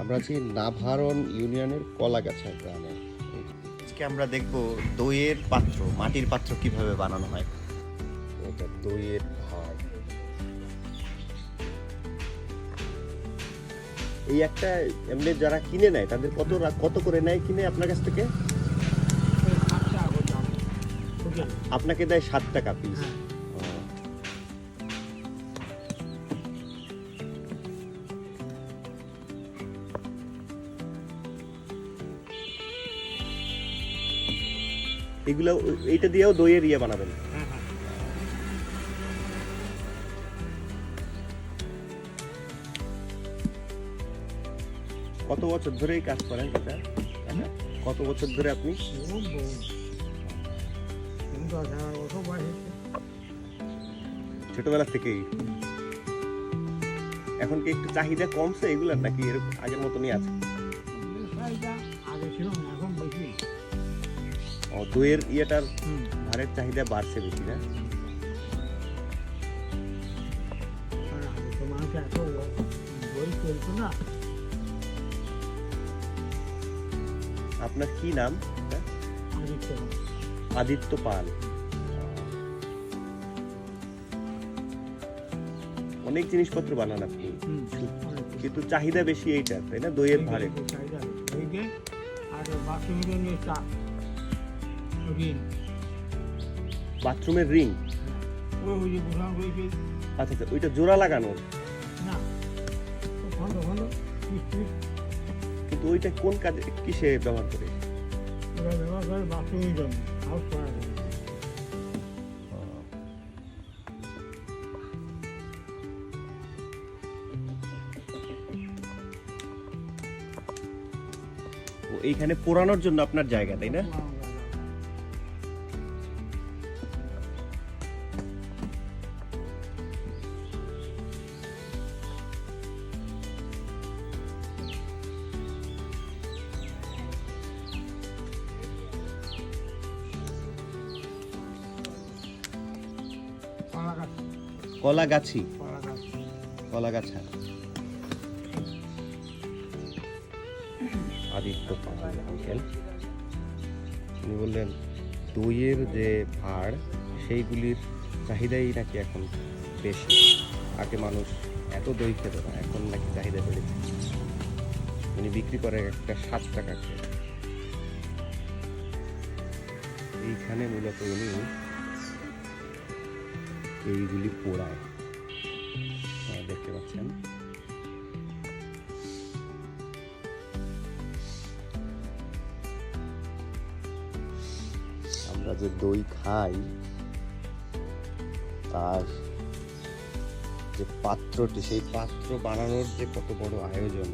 আমরা আছি নাভারণ ইউনিয়নের কলাগাছা গ্রামে। আজকে আমরা দেখব দইয়ের পাত্র, মাটির পাত্র কিভাবে বানানো হয়। এটা দইয়ের ভাড়। এই একটা এমনি যারা কিনে নেয় তাদের কত করে নেয় কিনে আপনার কাছ থেকে? আপনাকে দেয় 7 টাকা পিস। এগুলো এইটা দিয়েও দইয়ের ইয়ে বানাবেন? কত বছর ধরে এই কাজ করেন এটা? কত বছর ধরে আপনি? ছোটবেলা থেকেই। এখন কি একটু চাহিদা কমছে এগুলার, নাকি এরকম আগের মতনই আছে? ও, দইয়ের ইয়েটার ভাড়ের চাহিদা বাড়ছে বেশি না? আপনার কি নাম? আদিত্য পাল। অনেক জিনিসপত্র বানান আপনি, কিন্তু চাহিদা বেশি এইটা, তাই না? দইয়ের ভাড়ে। বাথরুমের রিং? আচ্ছা আচ্ছা, ওইটা জোড়া লাগানো, কিন্তু ওইটা কোন কাজে কিসে ব্যবহার করে? এইখানে পোড়ানোর জন্য আপনার জায়গা, তাই না? কলাগাছি, কলাগাছা। আদিত্য পাল আঙ্কেল, উনি বললেন দইয়ের যে ভাড় সেইগুলির চাহিদাই নাকি এখন বেশি। আগে মানুষ এত দই খেত না, এখন নাকি চাহিদা বেড়েছে। উনি বিক্রি করে একটা 7 টাকা করে। এইখানে মূলত উনি এইগুলি পোড়ায়, দেখতে পাচ্ছেন। আমরা যে দই খাই তার যে পাত্রটি, সেই পাত্র বানানোর যে কত বড় আয়োজন,